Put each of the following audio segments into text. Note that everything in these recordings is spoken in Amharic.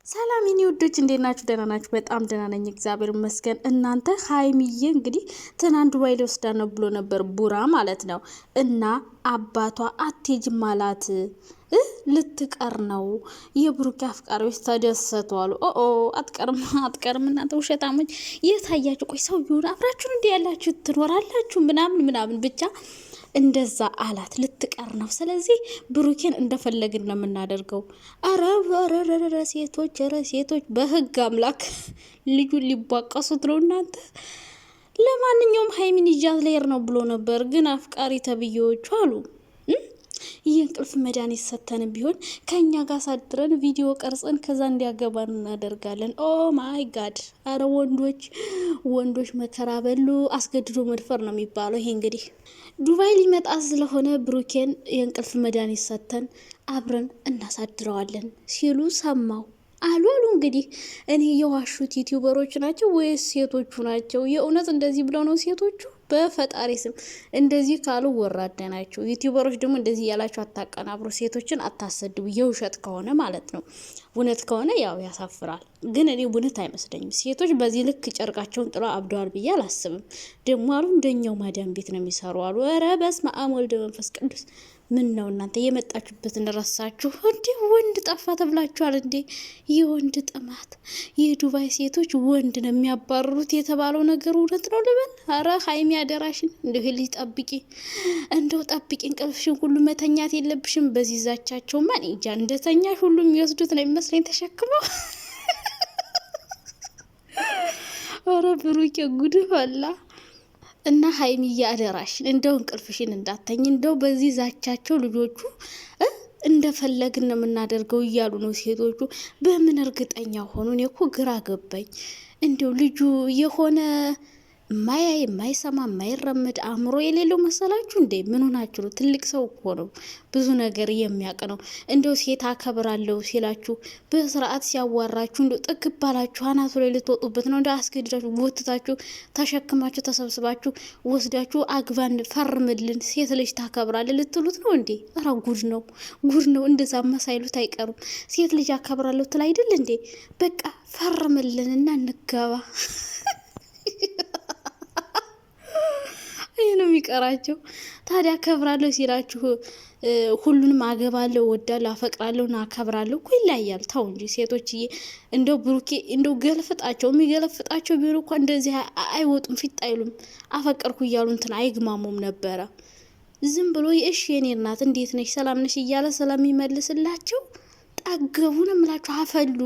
ሰላም የኔ ውዶች እንዴት ናችሁ? ደህና ናችሁ? በጣም ደህና ነኝ እግዚአብሔር ይመስገን። እናንተ ሀይሚዬ እንግዲህ ትናንት ዱባይ ልወስዳ ነው ብሎ ነበር ቡራ ማለት ነው። እና አባቷ አትሄጂም አላት። ልትቀር ነው። የብሩክ አፍቃሪዎች ተደሰቱ አሉ። አትቀርም እናንተ ውሸታሞች የታያችሁ። ቆይ ሰው ይሁን አብራችሁን እንዲ ያላችሁ ትኖራላችሁ ምናምን ብቻ እንደዛ አላት። ልትቀር ነው። ስለዚህ ብሩኬን እንደፈለግን ነው የምናደርገው። አረ ሴቶች በህግ አምላክ ልጁን ሊቧቀሱት ነው እናንተ። ለማንኛውም ሀይሚን ይዣት ልሄድ ነው ብሎ ነበር፣ ግን አፍቃሪ ተብዬዎቹ አሉ ይህ እንቅልፍ መድኃኒት ሰተንም ቢሆን ከእኛ ጋር ሳድረን ቪዲዮ ቀርጸን ከዛ እንዲያገባን እናደርጋለን። ኦ ማይ ጋድ! አረ ወንዶች መከራ በሉ። አስገድዶ መድፈር ነው የሚባለው ይሄ። እንግዲህ ዱባይ ሊመጣ ስለሆነ ብሩኬን የእንቅልፍ መድኃኒት ሰተን አብረን እናሳድረዋለን ሲሉ ሰማው አሉ። እንግዲህ እኔ የዋሹት ዩቲዩበሮች ናቸው ወይስ ሴቶቹ ናቸው? የእውነት እንደዚህ ብለው ነው ሴቶቹ? በፈጣሪ ስም እንደዚህ ካሉ ወራዳ ናቸው። ዩቲዩበሮች ደግሞ እንደዚህ ያላችሁ አታቀናብሩ፣ ሴቶችን አታሰድቡ። የውሸት ከሆነ ማለት ነው። እውነት ከሆነ ያው ያሳፍራል። ግን እኔ እውነት አይመስለኝም። ሴቶች በዚህ ልክ ጨርቃቸውን ጥለው አብደዋል ብዬ አላስብም። ደግሞ አሉ እንደኛው ማዳም ቤት ነው የሚሰሩ አሉ። ኧረ በስመ አብ ወልድ መንፈስ ቅዱስ። ምን ነው እናንተ የመጣችሁበትን ረሳችሁ እንዴ? ወንድ ጠፋ ተብላችኋል እንዴ? የወንድ ጥማት። የዱባይ ሴቶች ወንድ ነው የሚያባርሩት የተባለው ነገር እውነት ነው ልበል? አረ ሀይሚ አደራሽን እንደው ልጅ ጠብቂ፣ እንደው ጠብቂ። እንቅልፍሽን ሁሉ መተኛት የለብሽም። በዚህ ዛቻቸው ማን እንጃ እንደተኛሽ ሁሉ የሚወስዱት ነው የሚመስለኝ ተሸክመው። አረ ብሩኬ ጉድ ፈላ። እና ሀይሚዬ አደራሽን እንደው እንቅልፍሽን እንዳተኝ። እንደው በዚህ ዛቻቸው ልጆቹ እንደፈለግን ነው የምናደርገው እያሉ ነው ሴቶቹ። በምን እርግጠኛ ሆኑ? እኔ እኮ ግራ ገባኝ። እንደው ልጁ የሆነ ማያይ የማይሰማ የማይረመድ አእምሮ የሌለው መሰላችሁ እንዴ? ምን ሆናችሁ ነው? ትልቅ ሰው እኮ ነው፣ ብዙ ነገር የሚያውቅ ነው። እንደው ሴት አከብራለሁ ሲላችሁ በስርዓት ሲያዋራችሁ እንደው ጥግ ባላችሁ አናቱ ላይ ልትወጡበት ነው። እንደው አስገድዳችሁ ጎትታችሁ ተሸክማችሁ ተሰብስባችሁ ወስዳችሁ አግባን ፈርምልን ሴት ልጅ ታከብራለህ ልትሉት ነው እንዴ? ኧረ ጉድ ነው። እንደዛ መሳይሉት አይቀሩም። ሴት ልጅ አከብራለሁ ትል አይደል እንዴ? በቃ ፈርምልንና እንገባ። ይህ ነው የሚቀራቸው። ታዲያ አከብራለሁ ሲላችሁ ሁሉንም አገባለሁ፣ ወዳለሁ፣ አፈቅራለሁ ና አከብራለሁ እኮ ይለያያል። ተው እንጂ ሴቶችዬ። እንደው ብሩኬ እንደው ገለፍጣቸው። የሚገለፍጣቸው ቢሆን እኮ እንደዚህ አይወጡም፣ ፊት አይሉም። አፈቀርኩ እያሉ እንትን አይግማሙም ነበረ። ዝም ብሎ እሺ የኔ እናት እንዴት ነሽ ሰላም ነሽ እያለ ስለሚመልስላቸው ጠገቡን እምላችሁ አፈሉ።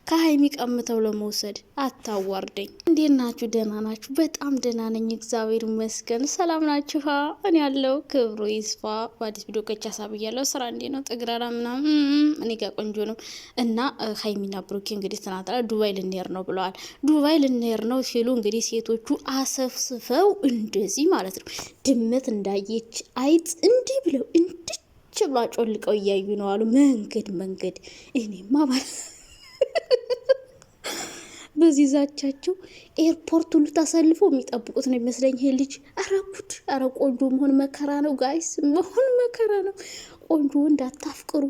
ከሀይሚ ቀምተው ለመውሰድ አታዋርደኝ። እንዴት ናችሁ? ደህና ናችሁ? በጣም ደህና ነኝ እግዚአብሔር ይመስገን። ሰላም ናችሁ? እኔ ያለው ክብሩ ይስፋ። በአዲስ ቪዲዮ ከቻ ሳብያለሁ። ስራ እንዴ ነው? ጥግራራ ምናምን እኔ ጋር ቆንጆ ነው። እና ሀይሚና ብሩኬ እንግዲህ ተናጥራ ዱባይ ልንሄድ ነው ብለዋል። ዱባይ ልንሄድ ነው ሲሉ እንግዲህ ሴቶቹ አሰፍስፈው እንደዚህ ማለት ነው ድመት እንዳየች አይጥ እንዲህ ብለው ብላ ጮልቀው እያዩ ነው አሉ። መንገድ እኔማ ማለት በዚህ ዛቻቸው ኤርፖርት ሁሉ ተሰልፈው የሚጠብቁት ነው የሚመስለኝ ይሄ ልጅ። አረ ጉድ! አረ ቆንጆ መሆን መከራ ነው ጋይስ፣ መሆን መከራ ነው። ቆንጆ እንዳታፍቅሩ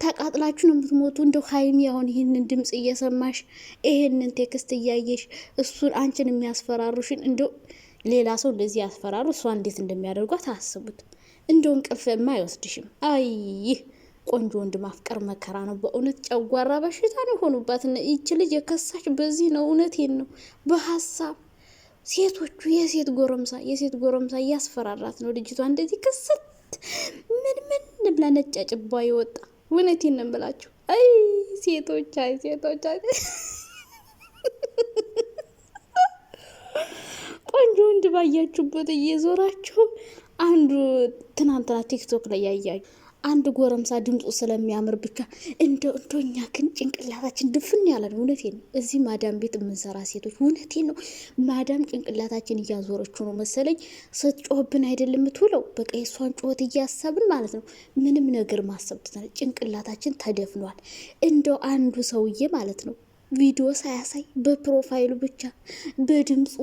ተቃጥላችሁ ነው የምትሞቱ። እንደው ሀይሚ አሁን ይህንን ድምጽ እየሰማሽ ይሄንን ቴክስት እያየሽ እሱን አንቺን የሚያስፈራሩሽን እንደው ሌላ ሰው እንደዚህ ያስፈራሩ እሷ እንዴት እንደሚያደርጓት አስቡት። እንደው እንቅልፍማ አይወስድሽም። አይ ቆንጆ ወንድ ማፍቀር መከራ ነው በእውነት። ጨጓራ በሽታ ነው የሆኑባት። ይቺ ልጅ የከሳች በዚህ ነው። እውነቴን ነው። በሀሳብ ሴቶቹ የሴት ጎረምሳ እያስፈራራት ነው ልጅቷ። እንደዚህ ከሰት ምን ብላ ነጫ ጭባ ይወጣ። እውነቴን ነው ብላችሁ አይ ሴቶች ቆንጆ ወንድ ባያችሁበት እየዞራችሁ አንዱ ትናንትና ቲክቶክ ላይ ያያዩ አንድ ጎረምሳ ድምፁ ስለሚያምር ብቻ እንደኛ ግን ጭንቅላታችን ድፍን ያለ ነው። እውነቴን ነው። እዚህ ማዳም ቤት የምንሰራ ሴቶች እውነቴን ነው። ማዳም ጭንቅላታችን እያዞረችው ነው መሰለኝ። ስትጮህብን አይደለም የምትውለው። በቃ የሷን ጮህት እያሰብን ማለት ነው። ምንም ነገር ማሰብ ትተናል። ጭንቅላታችን ተደፍኗል። እንደው አንዱ ሰውዬ ማለት ነው ቪዲዮ ሳያሳይ በፕሮፋይሉ ብቻ በድምፁ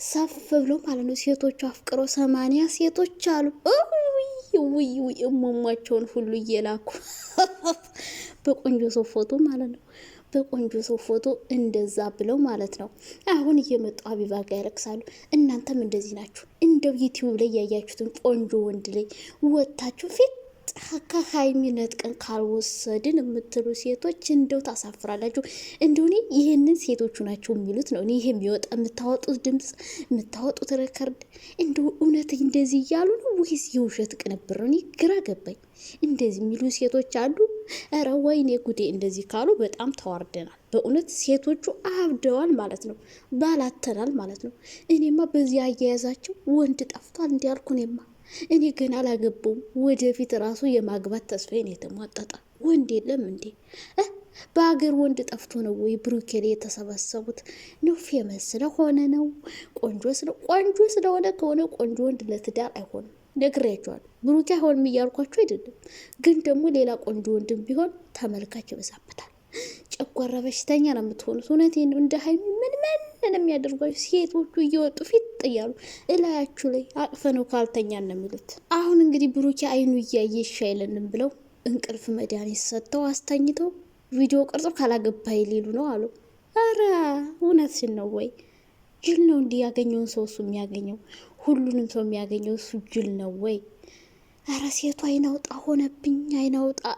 ሰፍ ብሎ ማለት ነው ሴቶቹ አፍቅረው 80 ሴቶች አሉ። ውይ እሟሟቸውን ሁሉ እየላኩ በቆንጆ ሰው ፎቶ ማለት ነው። በቆንጆ ሰው ፎቶ እንደዛ ብለው ማለት ነው። አሁን እየመጡ ሀቢባ ጋር ያለቅሳሉ። እናንተም እንደዚህ ናችሁ። እንደው ዩቲዩብ ላይ ያያችሁትን ቆንጆ ወንድ ላይ ወታችሁ ፊት ከሀይሚ ነጥቀን ካልወሰድን የምትሉ ሴቶች እንደው ታሳፍራላችሁ። እንደው እኔ ይህንን ሴቶቹ ናቸው የሚሉት ነው። እኔ ይሄ የሚወጣ የምታወጡት ድምፅ የምታወጡት ሬከርድ እንደው እውነት እንደዚህ እያሉ ነው ወይስ የውሸት ቅንብር ነው? እኔ ግራ ገባኝ። እንደዚህ የሚሉ ሴቶች አሉ። ኧረ ወይኔ ጉዴ! እንደዚህ ካሉ በጣም ተዋርደናል። በእውነት ሴቶቹ አብደዋል ማለት ነው። ባላተናል ማለት ነው። እኔማ በዚህ አያያዛቸው ወንድ ጠፍቷል እንዲያልኩ እኔ ገና አላገባውም። ወደፊት ራሱ የማግባት ተስፋዬን የተሟጠጠ ወንድ የለም እንዴ? በሀገር ወንድ ጠፍቶ ነው ወይ ብሩኬል የተሰበሰቡት? ነው ፌመስ ስለሆነ ነው? ቆንጆ ስለሆነ ከሆነ ቆንጆ ወንድ ለትዳር አይሆንም። ነግሬያቸዋለሁ። ብሩኬ አይሆንም እያልኳቸው አይደለም፣ ግን ደግሞ ሌላ ቆንጆ ወንድም ቢሆን ተመልካች ይበዛበታል። ጨጓራ በሽተኛ ነው የምትሆኑት። እውነቴን ነው። እንደ ሀይሚ ምን የሚያደርጓቸው ሴቶቹ እየወጡ ፊት እያሉ እላያችሁ ላይ አቅፈነው ካልተኛ ነው የሚሉት። አሁን እንግዲህ ብሩኬ አይኑ እያየ ይሻይለንም ብለው እንቅልፍ መድኃኒት ሰጥተው አስተኝተው ቪዲዮ ቀርጸው ካላገባይ ሊሉ ነው አሉ። አረ እውነትሽን ነው ወይ? ጅል ነው እንዲህ ያገኘውን ሰው እሱ የሚያገኘው፣ ሁሉንም ሰው የሚያገኘው እሱ ጅል ነው ወይ? አረ ሴቱ አይናውጣ ሆነብኝ።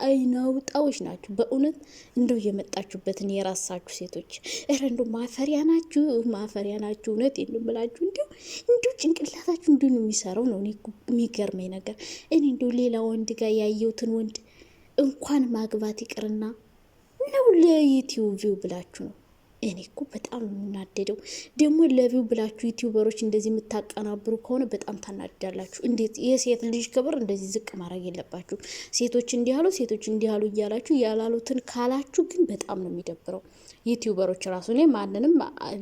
አይናውጣዎች ናችሁ በእውነት። እንደው የመጣችሁበትን የራሳችሁ ሴቶች እረ እንደው ማፈሪያ ናችሁ። እውነት የምላችሁ እንደው ጭንቅላታችሁ እንዲሁ ነው የሚሰራው ነው የሚገርመኝ ነገር። እኔ እንደው ሌላ ወንድ ጋር ያየሁትን ወንድ እንኳን ማግባት ይቅርና ነው ለዩቲዩብ ቪው ብላችሁ ነው። እኔ እኮ በጣም የምናደደው ደግሞ ለቪው ብላችሁ ዩቲዩበሮች እንደዚህ የምታቀናብሩ ከሆነ በጣም ታናድዳላችሁ። እንዴት የሴት ልጅ ክብር እንደዚህ ዝቅ ማድረግ የለባችሁ። ሴቶች እንዲያሉ እያላችሁ ያላሉትን ካላችሁ ግን በጣም ነው የሚደብረው። ዩቲዩበሮች ራሱ እኔ ማንንም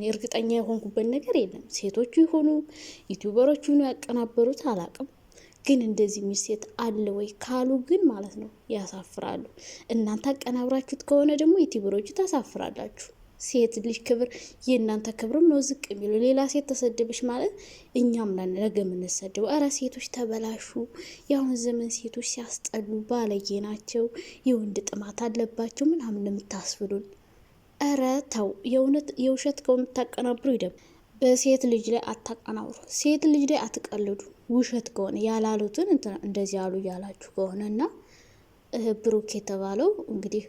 እርግጠኛ የሆንኩበት ነገር የለም። ሴቶቹ ይሆኑ ዩቲዩበሮች ይሆኑ ያቀናበሩት አላቅም። ግን እንደዚህ የሚል ሴት አለ ወይ ካሉ ግን ማለት ነው ያሳፍራሉ። እናንተ አቀናብራችሁት ከሆነ ደግሞ ዩቲዩበሮቹ ታሳፍራላችሁ። ሴት ልጅ ክብር የእናንተ ክብርም ነው ዝቅ የሚለው። ሌላ ሴት ተሰደበች ማለት እኛም ነገ የምንሰደው። እረ ሴቶች ተበላሹ። የአሁን ዘመን ሴቶች ሲያስጠሉ፣ ባለጌ ናቸው፣ የወንድ ጥማት አለባቸው ምናምን የምታስብሉን። እረ ተው፣ የእውነት የውሸት ከምታቀናብሩ ይደም። በሴት ልጅ ላይ አታቀናብሩ፣ ሴት ልጅ ላይ አትቀልዱ። ውሸት ከሆነ ያላሉትን እንደዚህ ያሉ ያላችሁ ከሆነና ብሩክ የተባለው እንግዲህ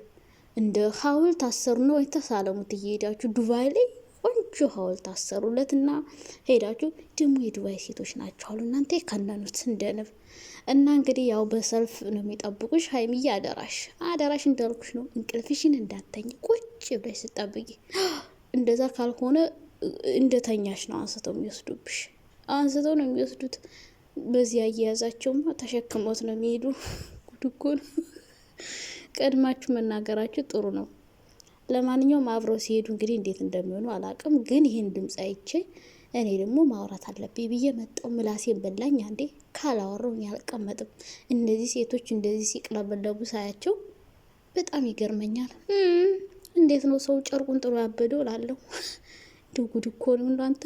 እንደ ሐውልት አሰሩ ነው የተሳለሙት። እየሄዳችሁ ዱባይ ላይ ቆንጆ ሐውልት አሰሩለትና ሄዳችሁ ደግሞ የዱባይ ሴቶች ናቸው አሉ እናንተ የከነኑት እንደንብ እና እንግዲህ ያው በሰልፍ ነው የሚጠብቁሽ። ሀይሚዬ አደራሽ እንዳልኩሽ ነው። እንቅልፍሽን እንዳተኝ ቁጭ ብለሽ ስጠብቂ። እንደዛ ካልሆነ እንደተኛሽ ነው አንስተው ነው የሚወስዱት። በዚህ አያያዛቸውማ ተሸክሞት ነው የሚሄዱ። ጉድ እኮ ነው። ቀድማችሁ መናገራችሁ ጥሩ ነው። ለማንኛውም አብረው ሲሄዱ እንግዲህ እንዴት እንደሚሆኑ አላቅም፣ ግን ይህን ድምፅ አይቼ እኔ ደግሞ ማውራት አለብኝ ብዬ መጣው። ምላሴን በላኝ። አንዴ ካላወራው አልቀመጥም። እነዚህ ሴቶች እንደዚህ ሲቅለበለቡ ሳያቸው በጣም ይገርመኛል። እንዴት ነው ሰው ጨርቁን ጥሎ ያበደው ላለው። ጉድ እኮ ነው እናንተ።